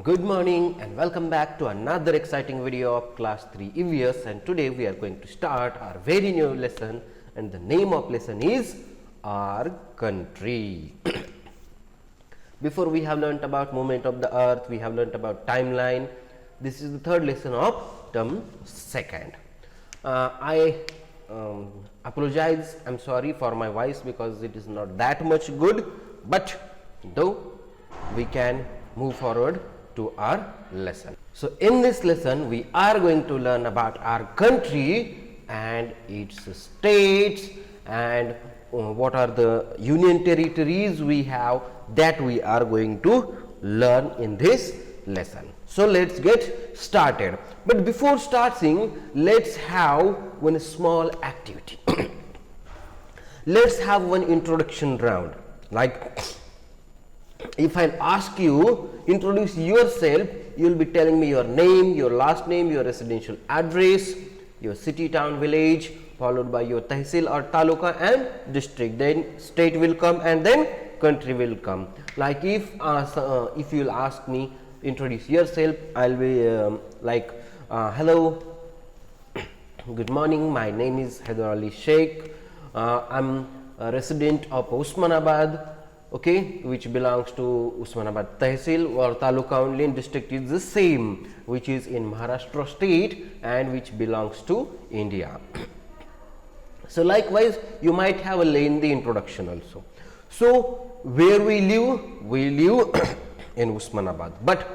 Good morning and welcome back to another exciting video of class 3 EVS, and today we are going to start our very new lesson, and the name of lesson is our country. Before we have learnt about movement of the earth, we have learnt about timeline. This is the third lesson of term second. I apologize, I'm sorry for my voice because it is not that much good, but though we can move forward to our lesson. So in this lesson we are going to learn about our country and its states and what are the union territories we have, that we are going to learn in this lesson. So let's get started. But before starting, let's have one small activity. Let's have one introduction round. Like, if I ask you introduce yourself, you will be telling me your name, your last name, your residential address, your city, town, village, followed by your tehsil or taluka and district. Then state will come and then country will come. Like if you will ask me introduce yourself, I'll be hello, good morning, my name is Haider Ali Sheikh. I'm a resident of Osmanabad, okay, which belongs to Osmanabad Tehsil or Taluka only, and district is the same, which is in Maharashtra state and which belongs to India. So likewise, you might have a lengthy introduction also. So where we live in Osmanabad. But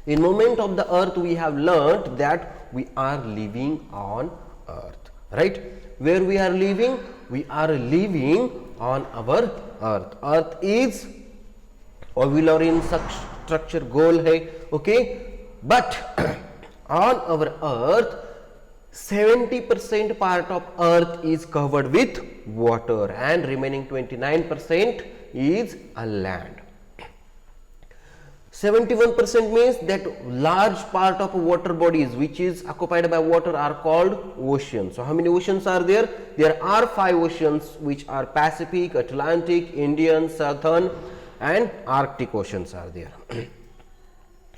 in moment of the earth, we have learnt that we are living on earth, right? Where we are living? We are living on our earth. Earth is ovular in structure, goal hai, okay? But on our earth, 70% part of earth is covered with water and remaining 29% is a land. 71% means that large part of water bodies which is occupied by water are called oceans. So how many oceans are there? There are 5 oceans, which are Pacific, Atlantic, Indian, Southern and Arctic oceans are there.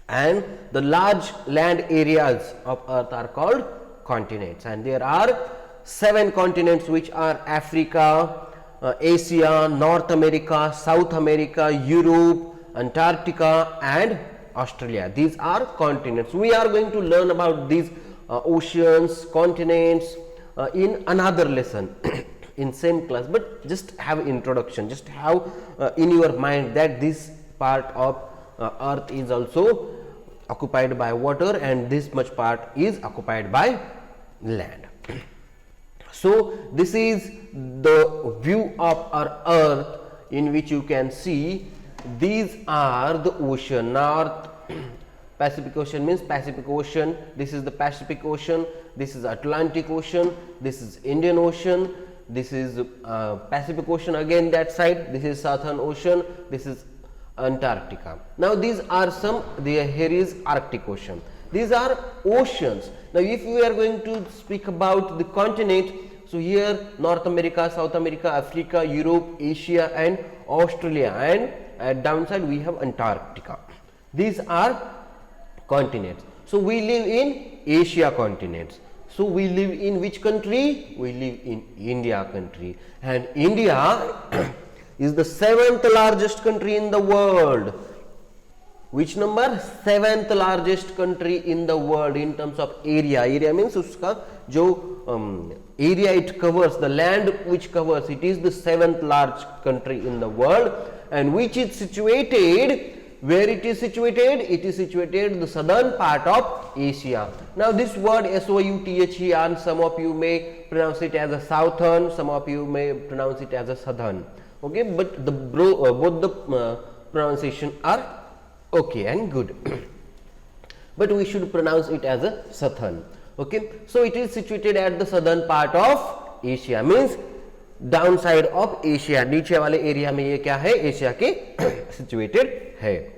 And the large land areas of earth are called continents, and there are 7 continents, which are Africa, Asia, North America, South America, Europe, Antarctica and Australia. These are continents. We are going to learn about these oceans, continents in another lesson in same class, but just have introduction, just have in your mind that this part of earth is also occupied by water and this much part is occupied by land. So this is the view of our earth, in which you can see these are the ocean. North Pacific Ocean means Pacific Ocean, this is the Pacific Ocean, this is Atlantic Ocean, this is Indian Ocean, this is Pacific Ocean again that side, this is Southern Ocean, this is Antarctica. Now these are here is Arctic Ocean. These are oceans. Now if we are going to speak about the continent, so here North America, South America, Africa, Europe, Asia and Australia, and at downside we have Antarctica. These are continents. So we live in Asia continents. So we live in which country? We live in India country, and India is the 7th largest country in the world. Which number? 7th largest country in the world in terms of area. Area means uska jo area it covers, the land which covers, it is the 7th large country in the world, and which is situated, where it is situated? It is situated in the southern part of Asia. Now this word SOUTHER, some of you may pronounce it as a southern, some of you may pronounce it as a southern, okay, but the both the pronunciation are okay and good. But we should pronounce it as a southern, okay. So it is situated at the southern part of Asia, means downside of Asia, नीचे वाले area में ये क्या है? Asia के situated है.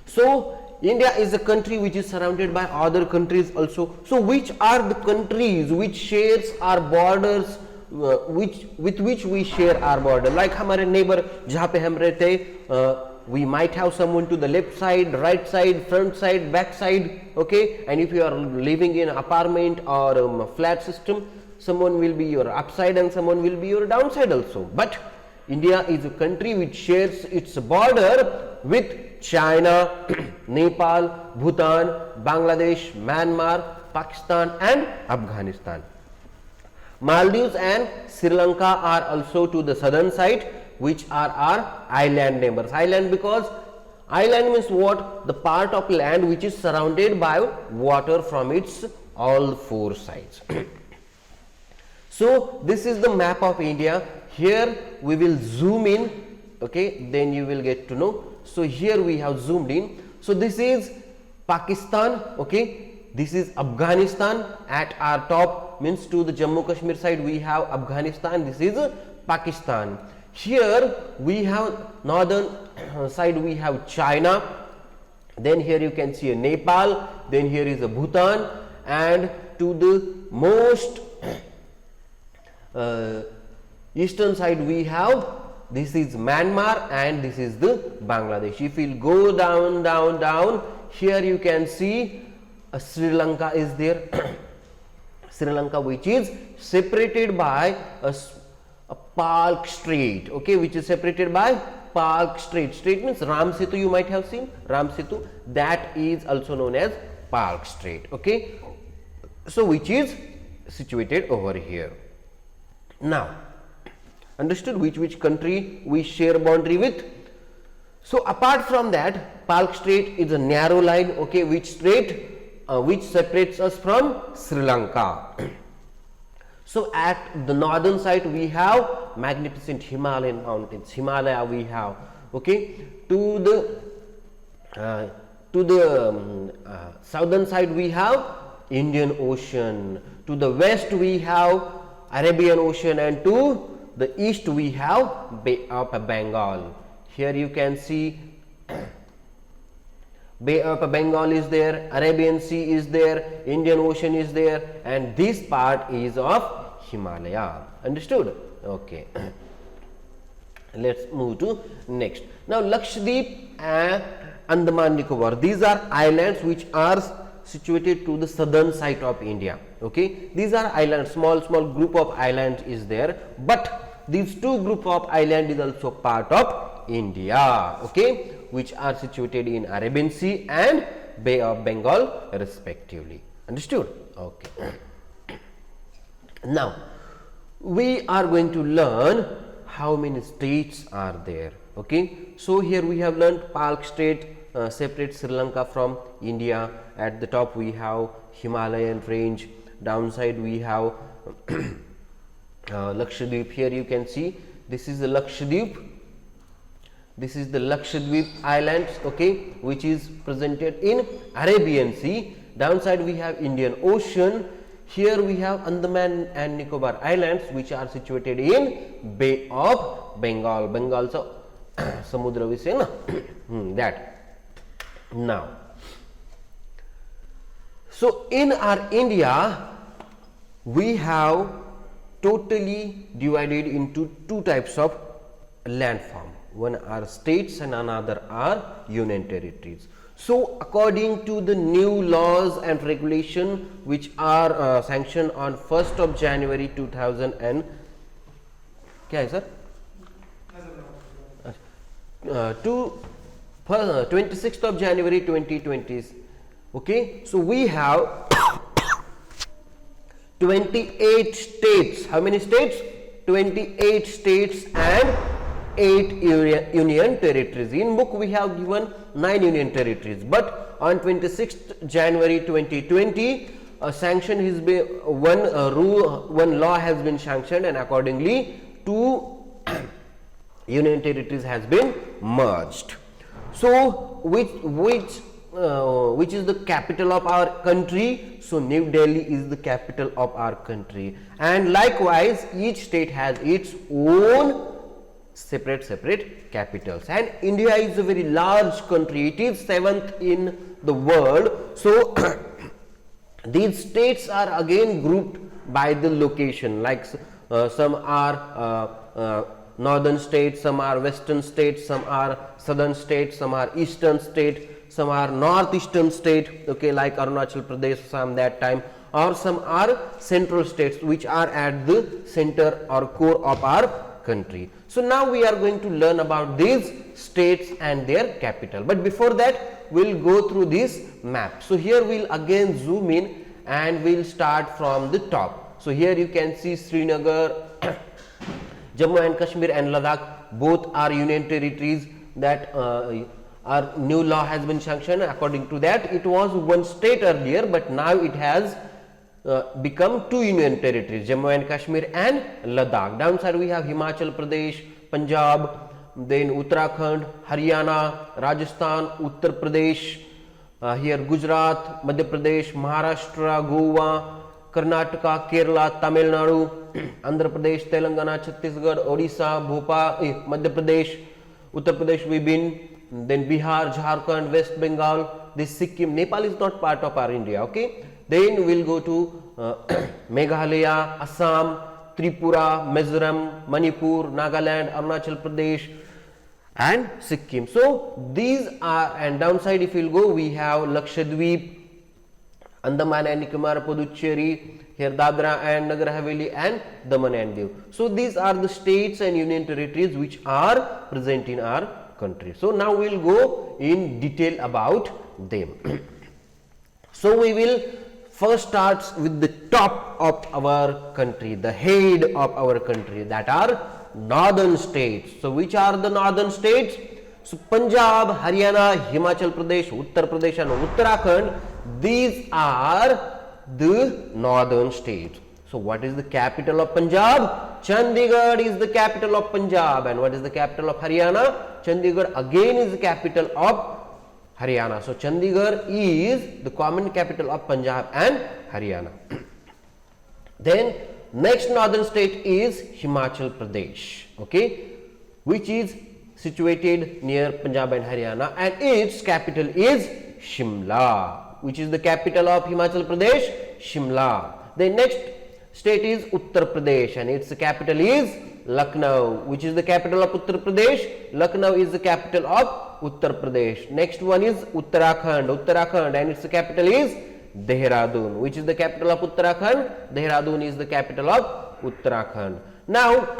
So India is a country which is surrounded by other countries also. So which are the countries which shares our borders, with which we share our border? Like हमारे neighbor जहाँ पे हम रहते we might have someone to the left side, right side, front side, back side, okay. And if you are living in apartment or flat system, someone will be your upside and someone will be your downside also. But India is a country which shares its border with China, Nepal, Bhutan, Bangladesh, Myanmar, Pakistan and Afghanistan. Maldives and Sri Lanka are also to the southern side, which are our island neighbors. Island because island means what? The part of land which is surrounded by water from its all four sides. So this is the map of India. Here we will zoom in, okay, then you will get to know. So here we have zoomed in. So this is Pakistan, okay, this is Afghanistan. At our top means to the Jammu Kashmir side we have Afghanistan, this is Pakistan. Here we have northern side we have China, then here you can see a Nepal, then here is a Bhutan, and to the most eastern side we have, this is Myanmar and this is the Bangladesh. If you go down, down, down, here you can see Sri Lanka is there. Sri Lanka, which is separated by a Palk Strait, okay, which is separated by Palk Strait. Strait means Ram Setu, you might have seen Ram Setu, that is also known as Palk Strait, okay. So which is situated over here. Now understood which country we share boundary with. So apart from that, Palk Strait is a narrow line, okay, which separates us from Sri Lanka. So at the northern side we have magnificent Himalayan mountains, Himalaya we have, okay. To the southern side we have Indian Ocean, to the west we have Arabian Ocean, and to the east we have Bay of Bengal. Here you can see Bay of Bengal is there, Arabian Sea is there, Indian Ocean is there, and this part is of Himalaya. Understood? Okay. Let's move to next. Now Lakshadweep and Andaman Nicobar, these are islands which are situated to the southern side of India, okay. These are islands, small group of islands is there, but these two group of island is also part of India, okay, which are situated in Arabian Sea and Bay of Bengal respectively. Understood? Okay. Now we are going to learn how many states are there, okay. So here we have learned Palk Strait separates Sri Lanka from India. At the top we have Himalayan range, downside we have Lakshadweep. Here you can see this is the Lakshadweep, this is the Lakshadweep Islands, okay, which is presented in Arabian Sea. Downside we have Indian Ocean. Here we have Andaman and Nicobar Islands, which are situated in Bay of Bengal. Bengal so Samudra we say na that. Now, so in our India we have totally divided into two types of landform. One are states and another are union territories. So according to the new laws and regulation which are sanctioned on 1st of January 2000 and क्या है sir 26th of January 2020, okay. So we have 28 states. How many states? 28 states and 8 union territories. In book we have given 9 union territories, but on 26th January 2020 a sanction has been one law has been sanctioned, and accordingly 2 union territories has been merged. So which is the capital of our country? So New Delhi is the capital of our country, and likewise each state has its own separate capitals. And India is a very large country, it is 7th in the world. So these states are again grouped by the location, like some are northern states, some are western states, some are southern states, some are eastern state, some are northeastern state, okay, like Arunachal Pradesh some that time, or some are central states which are at the center or core of our country. So now we are going to learn about these states and their capital, but before that we'll go through this map. So here we'll again zoom in and we'll start from the top. So here you can see Srinagar, Jammu and Kashmir and Ladakh, both are union territories that our new law has been sanctioned. According to that, it was one state earlier, but now it has become two union territories, Jammu and Kashmir and Ladakh. Downside we have Himachal Pradesh, Punjab, then Uttarakhand, Haryana, Rajasthan, Uttar Pradesh, here Gujarat, Madhya Pradesh, Maharashtra, Goa, Karnataka, Kerala, Tamil Nadu, Andhra Pradesh, Telangana, Chhattisgarh, Odisha, Bhopal, Madhya Pradesh, Uttar Pradesh we've been, then Bihar, Jharkhand, West Bengal, this Sikkim. Nepal is not part of our India, okay. Then we'll go to Meghalaya, Assam, Tripura, Mizoram, Manipur, Nagaland, Arunachal Pradesh and Sikkim. So these are, and downside if you'll go, we have Lakshadweep, Andaman and Nicobar, Puducherry, here Dadra and Nagar Haveli and Daman and Diu. So these are the states and union territories which are present in our country. So now we will go in detail about them. So we will first start with the top of our country, the head of our country, that are northern states. So which are the northern states? So Punjab, Haryana, Himachal Pradesh, Uttar Pradesh and Uttarakhand, these are the northern states. So what is the capital of Punjab? Chandigarh is the capital of Punjab. And what is the capital of Haryana? Chandigarh again is the capital of Haryana. So Chandigarh is the common capital of Punjab and Haryana. Then next northern state is Himachal Pradesh, okay, which is situated near Punjab and Haryana, and its capital is Shimla. Which is the capital of Himachal Pradesh? Shimla. The next state is Uttar Pradesh and its capital is Lucknow. Which is the capital of Uttar Pradesh? Lucknow is the capital of Uttar Pradesh. Next one is Uttarakhand and its capital is Dehradun. Which is the capital of Uttarakhand? Dehradun is the capital of Uttarakhand. Now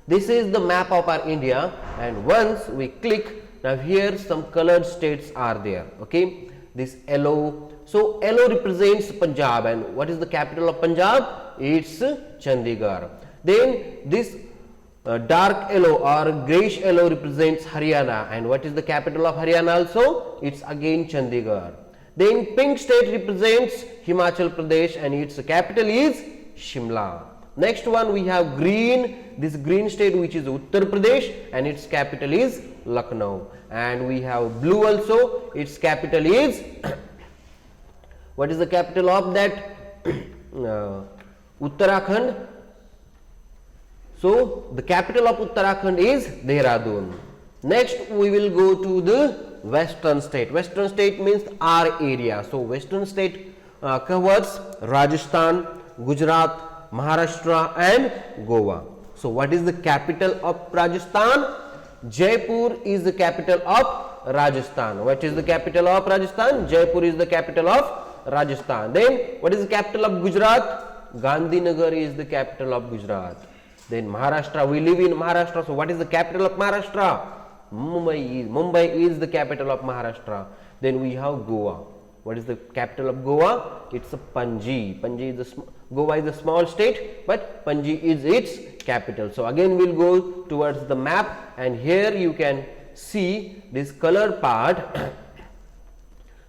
this is the map of our India, and once we click, now here some colored states are there, okay, this yellow. So yellow represents Punjab, and what is the capital of Punjab? It's Chandigarh. Then this dark yellow or grayish yellow represents Haryana, and what is the capital of Haryana also? It's again Chandigarh. Then pink state represents Himachal Pradesh and its capital is Shimla. Next one we have green, this green state which is Uttar Pradesh and its capital is Lucknow. And we have blue also, its capital is what is the capital of that? Uttarakhand. So the capital of Uttarakhand is Dehradun. Next we will go to the western state. Western state means our area. So western state covers Rajasthan, Gujarat, Maharashtra and Goa. So what is the capital of Rajasthan? Jaipur is the capital of Rajasthan. What is the capital of Rajasthan? Jaipur is the capital of Rajasthan. Then what is the capital of Gujarat? Gandhinagar is the capital of Gujarat. Then Maharashtra, we live in Maharashtra. So what is the capital of Maharashtra? Mumbai is the capital of Maharashtra. Then we have Goa. What is the capital of Goa? It's a Panji. Goa is a small state, but Panji is its capital. So again we'll go towards the map, and here you can see this color part.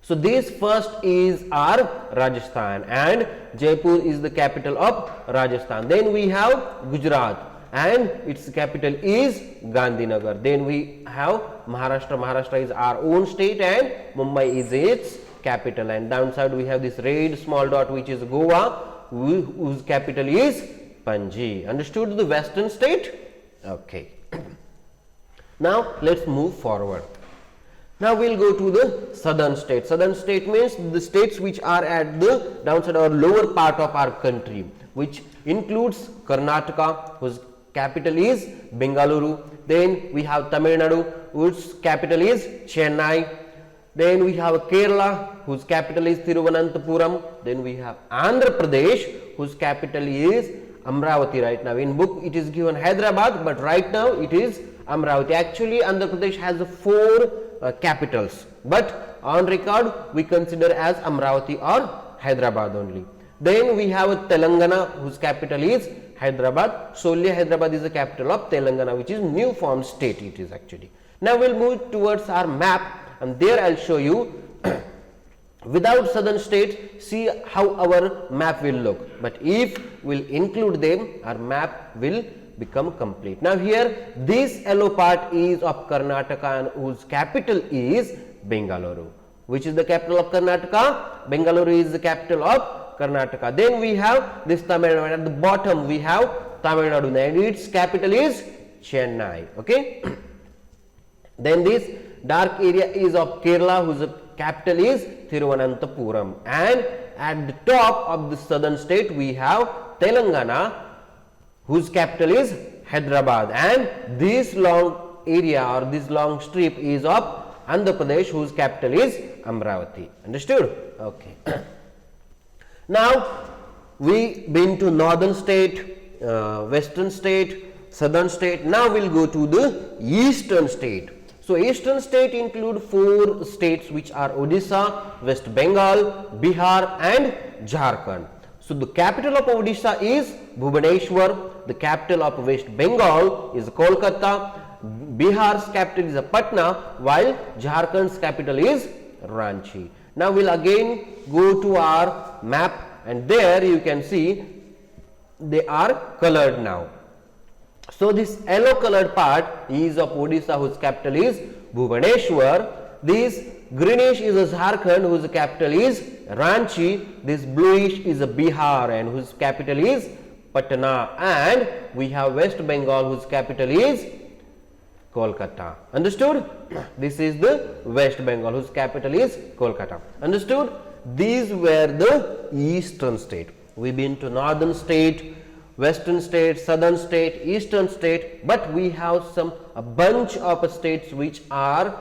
So this first is our Rajasthan, and Jaipur is the capital of Rajasthan. Then we have Gujarat, and its capital is Gandhinagar. Then we have Maharashtra. Maharashtra is our own state and Mumbai is its capital. And downside we have this red small dot which is Goa, whose capital is Panji. Understood the western state? Okay. Now let's move forward. Now we'll go to the southern state. Southern state means the states which are at the downside or lower part of our country, which includes Karnataka, whose capital is Bengaluru. Then we have Tamil Nadu, whose capital is Chennai. Then we have Kerala, whose capital is Thiruvananthapuram. Then we have Andhra Pradesh, whose capital is Amravati right now. In book it is given Hyderabad, but right now it is Amravati. Actually Andhra Pradesh has 4 capitals, but on record we consider as Amravati or Hyderabad only. Then we have Telangana, whose capital is Hyderabad. Solely Hyderabad is the capital of Telangana, which is new formed state it is actually. Now we'll move towards our map, and there I'll show you without southern states, see how our map will look, but if we'll include them, our map will become complete. Now here this yellow part is of Karnataka and whose capital is Bengaluru. Which is the capital of Karnataka? Bengaluru is the capital of Karnataka. Then we have this Tamil Nadu, at the bottom we have Tamil Nadu and its capital is Chennai. Okay. Then this dark area is of Kerala, whose capital is Thiruvananthapuram, and at the top of the southern state we have Telangana, whose capital is Hyderabad, and this long area or this long strip is of Andhra Pradesh, whose capital is Amravati. Understood? Okay. Now we been to northern state, western state, southern state. Now we'll go to the eastern state. So eastern state include 4 states, which are Odisha, West Bengal, Bihar and Jharkhand. So the capital of Odisha is Bhubaneswar, the capital of West Bengal is Kolkata, Bihar's capital is Patna, while Jharkhand's capital is Ranchi. Now we'll again go to our map, and there you can see they are colored now. So this yellow colored part is of Odisha, whose capital is Bhubaneswar. This greenish is a Jharkhand, whose capital is Ranchi. This bluish is a Bihar and whose capital is Patna, and we have West Bengal, whose capital is Kolkata. Understood? This is the West Bengal, whose capital is Kolkata. Understood? These were the eastern state. We've been to northern state, western state, southern state, eastern state, but we have a bunch of states which are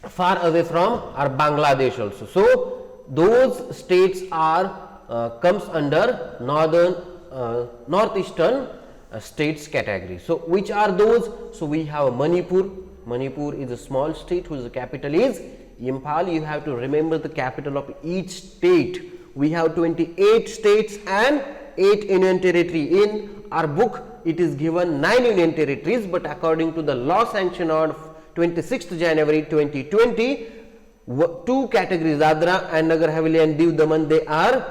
far away from our Bangladesh also. So those states are comes under northeastern states category. So which are those? So we have Manipur. Manipur is a small state whose capital is Imphal. You have to remember the capital of each state. We have 28 states and 8 union territory. In our book it is given 9 union territories, but according to the law sanction on 26th January 2020, 2 categories, Dadra and Nagar Haveli and Diu Daman, they are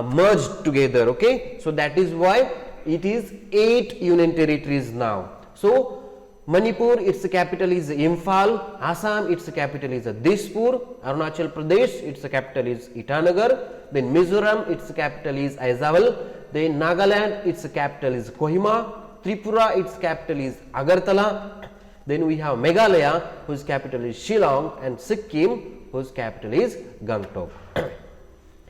merged together. Okay, so that is why it is 8 union territories now. So Manipur, its capital is Imphal. Assam, its capital is Dispur. Arunachal Pradesh, its capital is Itanagar. Then Mizoram, its capital is Aizawl. Then Nagaland, its capital is Kohima. Tripura, its capital is Agartala. Then we have Meghalaya, whose capital is Shillong, and Sikkim, whose capital is Gangtok.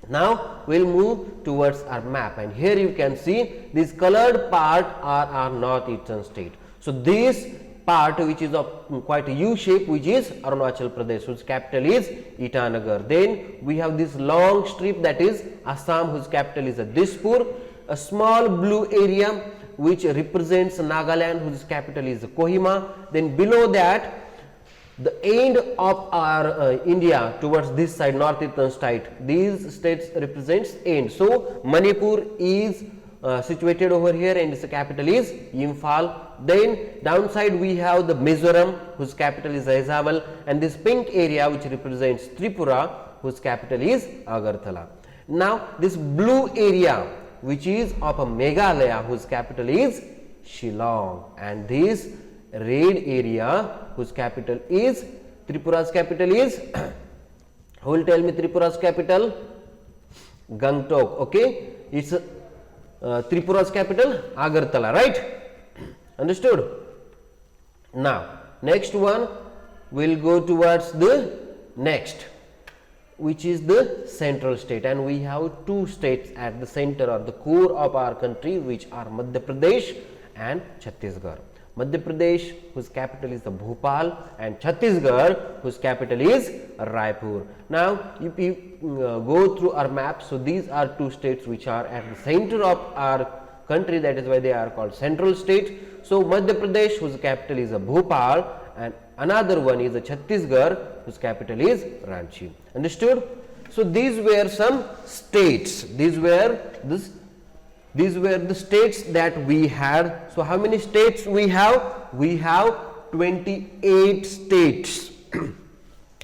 Now we'll move towards our map, and here you can see this colored part are our northeastern state. So this part, which is of quite a U shape, which is Arunachal Pradesh, whose capital is Itanagar. Then we have this long strip, that is Assam, whose capital is Dispur. A small blue area which represents Nagaland, whose capital is Kohima. Then below that, the end of our India towards this side, northeastern state, these states represents end. So Manipur is situated over here and its capital is Imphal. Then downside we have the Mizoram, whose capital is Aizawl, and this pink area which represents Tripura, whose capital is Agartala. Now this blue area which is of a Meghalaya, whose capital is Shillong, and this red area whose capital is Tripura's capital is who will tell me Tripura's capital? Gangtok. Okay, it's Tripura's capital Agartala, right? Understood? Now next one, we'll go towards the next. which is the central state, and we have two states at the center or the core of our country, which are Madhya Pradesh and Chhattisgarh. Madhya Pradesh, whose capital is the Bhopal, and Chhattisgarh, whose capital is Raipur. Now, if you go through our map, so these are two states which are at the center of our country, that is why they are called central state. So, Madhya Pradesh, whose capital is Bhopal, and another one is Chhattisgarh, whose capital is Ranchi. Understood? So, these were some states. These were the states that we had. So, how many states we have? We have 28 states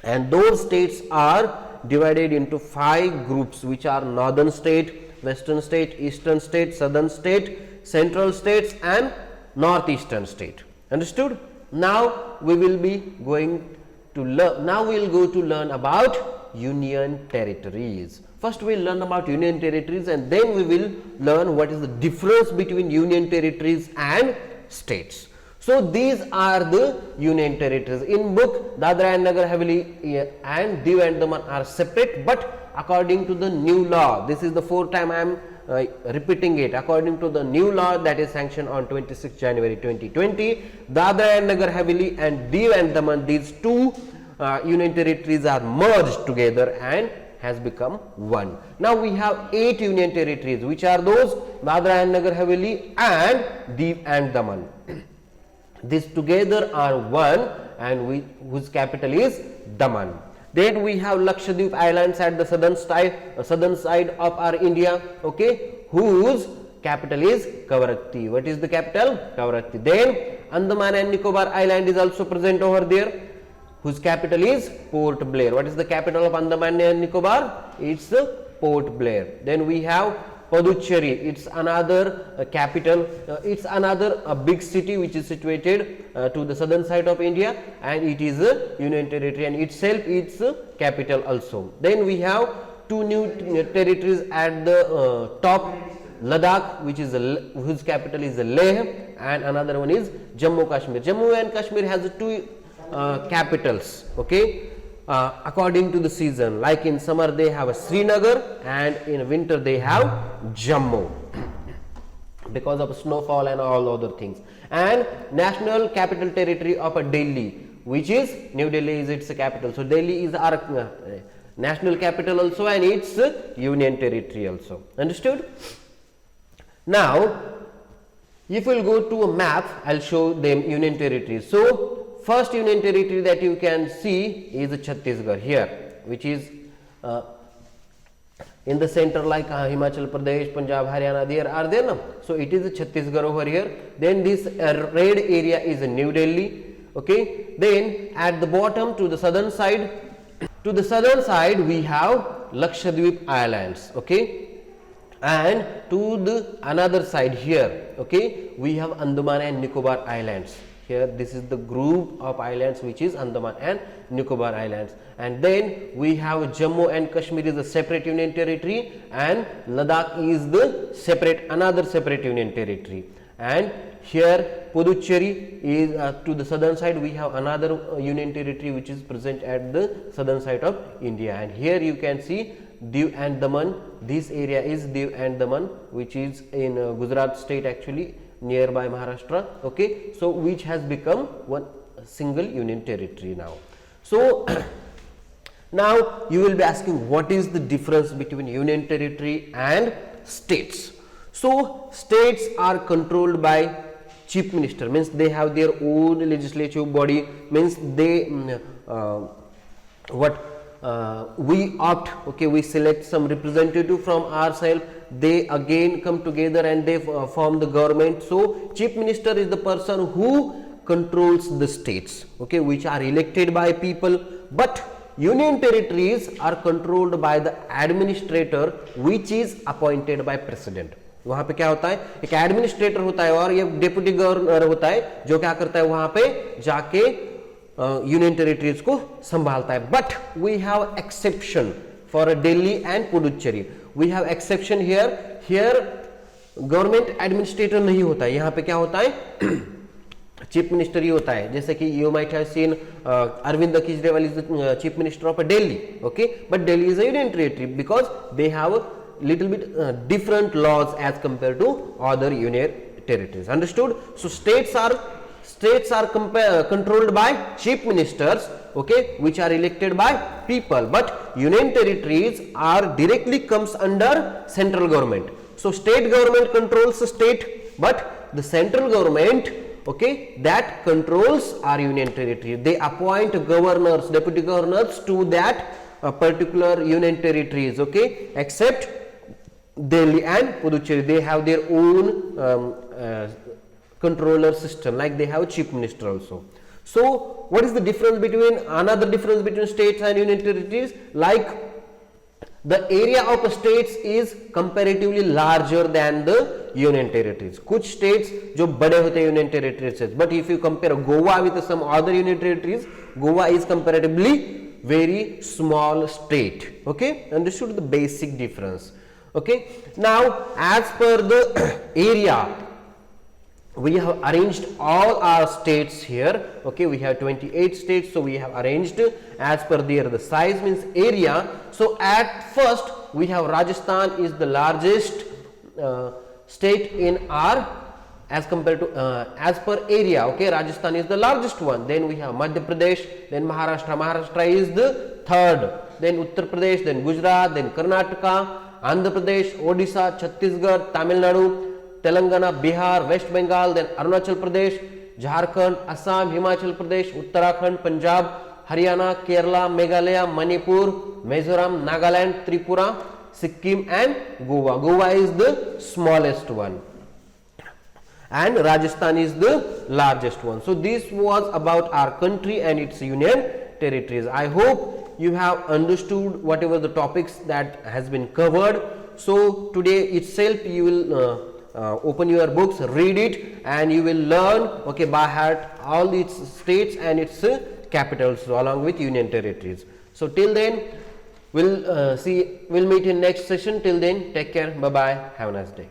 and those states are divided into 5 groups, which are northern state, western state, eastern state, southern state, central states and northeastern state. Understood? Now we will be going to learn. Now we will go to learn about union territories. First we will learn about union territories and then we will learn what is the difference between union territories and states. So these are the union territories. In book, Dadra and Nagar Haveli and Diu and Daman are separate, but according to the new law, this is the 4th time I am repeating it, according to the new law that is sanctioned on 26 January 2020, Dadra and Nagar Haveli and Diu and Daman, these two union territories are merged together and has become one. Now we have 8 union territories, which are those Dadra and Nagar Haveli and Diu and Daman. These together are one and whose capital is Daman. Then we have Lakshadweep Islands at the southern side of our India, okay, whose capital is Kavaratti. What is the capital? Kavaratti. Then Andaman and Nicobar Island is also present over there, whose capital is Port Blair. What is the capital of Andaman and Nicobar? It's Port Blair. Then we have Puducherry. It's another capital. It's another big city which is situated to the southern side of India, and it is a union territory and itself its capital also. Then we have 2 new territories at the top, Ladakh, whose capital is Leh, and another one is Jammu Kashmir. Jammu and Kashmir has 2 capitals, okay, according to the season. Like in summer they have a Srinagar and in winter they have Jammu because of snowfall and all other things. And national capital territory of Delhi, which is New Delhi is its capital. So Delhi is our national capital also and its union territory also. Understood? Now if we will go to a map, I will show them union territories. So first union territory that you can see is Chhattisgarh here, which is in the center, like Himachal Pradesh, Punjab, Haryana, there are there no? So it is Chhattisgarh over here. Then this red area is New Delhi, okay. Then at the bottom to the southern side we have Lakshadweep Islands, okay, and to the another side here, okay, we have Andaman and Nicobar Islands. Here this is the group of islands which is Andaman and Nicobar Islands, and then we have Jammu and Kashmir is a separate union territory and Ladakh is the another separate union territory, and here Puducherry is to the southern side we have another union territory which is present at the southern side of India, and here you can see Diu and Daman. This area is Diu and Daman, which is in Gujarat state actually, nearby Maharashtra, okay. So which has become one single union territory now. So now you will be asking what is the difference between union territory and states. So states are controlled by chief minister, means they have their own legislative body, means they we opt, okay, we select some representative from ourselves, they again come together and they form the government. So chief minister is the person who controls the states, okay, which are elected by people, but union territories are controlled by the administrator which is appointed by president. वहां पे क्या होता है, एक administrator होता है और ये डेप्यूटी गवर्नर होता है जो क्या करता है वहां पे जाके यूनियन टेरिटरीज को संभालता है. But we have exception for Delhi and Puducherry. We have exception here government administrator नहीं होता है, यहाँ पे क्या होता है चीफ मिनिस्टर ही होता है, जैसे कि you might have seen Arvind Kejriwal is the chief minister of Delhi, okay, but Delhi is a union territory because they have little bit different laws as compared to other union territories. Understood? So states are controlled by chief ministers, okay, which are elected by people, but union territories are directly comes under central government. So state government controls the state, but the central government, okay, that controls our union territory. They appoint governors, deputy governors to that particular union territories, okay, except Delhi and Puducherry, they have their own controller system, like they have chief minister also. So what is the difference between, another difference between states and union territories? Like the area of states is comparatively larger than the union territories. कुछ states जो बड़े होते हैं union territories से, but if you compare Goa with some other union territories, Goa is comparatively very small state, okay. Understood the basic difference, okay. Now as per the area, we have arranged all our states here, okay. We have 28 states, so we have arranged as per their the size means area. So at first we have Rajasthan is the largest state in our as compared to as per area, okay. Rajasthan is the largest one. Then we have Madhya Pradesh, then Maharashtra is the third, then Uttar Pradesh, then Gujarat, then Karnataka, Andhra Pradesh, Odisha, Chhattisgarh, Tamil Nadu, Telangana, Bihar, West Bengal, then Arunachal Pradesh, Jharkhand, Assam, Himachal Pradesh, Uttarakhand, Punjab, Haryana, Kerala, Meghalaya, Manipur, Mizoram, Nagaland, Tripura, Sikkim and Goa. Goa is the smallest one and Rajasthan is the largest one. So this was about our country and its union territories. I hope you have understood whatever the topics that has been covered. So today itself you will open your books, read it, and you will learn, okay, by heart all its states and its capitals along with union territories. So till then we'll meet in next session. Till then, take care, bye bye, have a nice day.